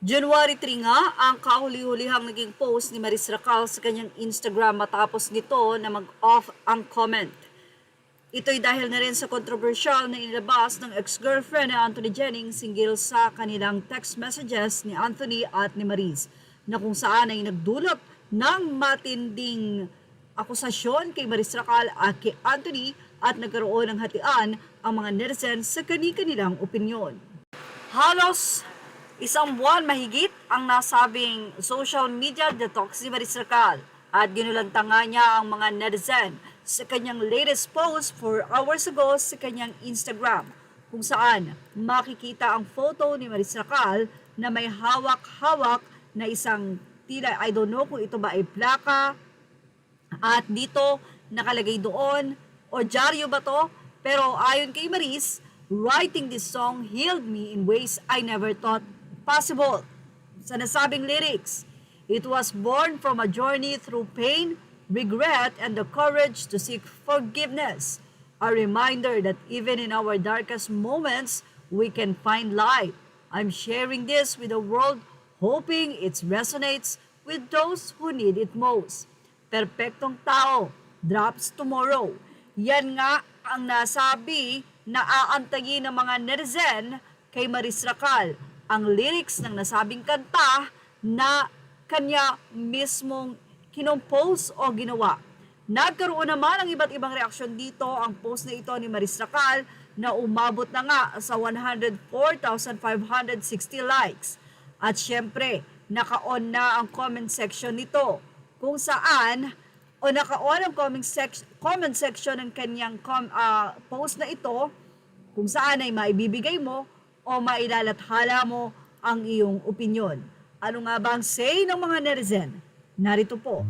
January 3 nga ang kahuli-hulihang naging post ni Maris Racal sa kanyang Instagram matapos nito na mag-off ang comment. Ito'y dahil na rin sa kontrobersyal na inilabas ng ex-girlfriend ni Anthony Jennings hinggil sa kanilang text messages ni Anthony at ni Maris na kung saan ay nagdulot ng matinding akusasyon kay Maris Racal at kay Anthony at nagkaroon ng hatian ang mga netizens sa kani-kanilang opinyon. Halos isang buwan mahigit ang nasabing social media detox ni Maris Racal at ginulantang nga niya ang mga netizen sa kanyang latest post 4 hours ago sa kanyang Instagram kung saan makikita ang photo ni Maris Racal na may hawak-hawak na isang tila, I don't know kung ito ba ay plaka at dito nakalagay doon o dyaryo ba to? Pero ayon kay Maris, writing this song healed me in ways I never thought possible. Sa nasabing lyrics, it was born from a journey through pain, regret, and the courage to seek forgiveness. A reminder that even in our darkest moments, we can find light. I'm sharing this with the world, hoping it resonates with those who need it most. Perpektong tao, drops tomorrow. Yan nga ang nasabi na aantayin ng mga netizen kay Maris Racal, ang lyrics ng nasabing kanta na kanya mismong kinompose o ginawa. Nagkaroon naman ng iba't ibang reaksyon dito ang post na ito ni Maris Racal na umabot na nga sa 104,560 likes. At syempre, naka-on na ang comment section nito kung saan naka-on ang comment section ng kanyang post na ito kung saan ay maibibigay mo o mailalathala mo ang iyong opinyon. Ano nga ba ang say ng mga netizen? Narito po.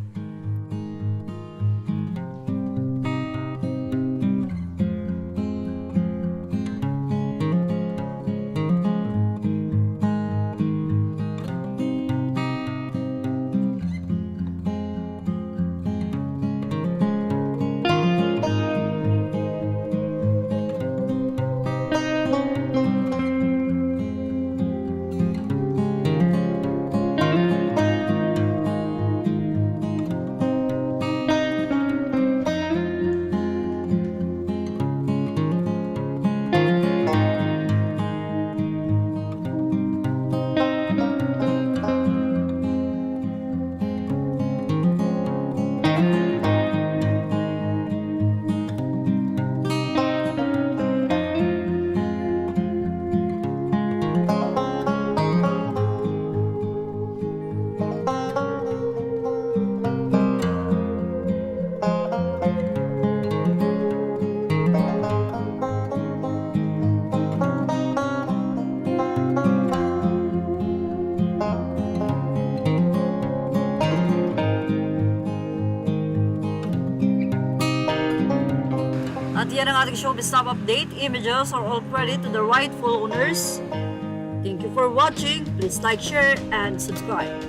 At yan ang ating showbiz top update. Images are all credit to the rightful owners. Thank you for watching. Please like, share, and subscribe.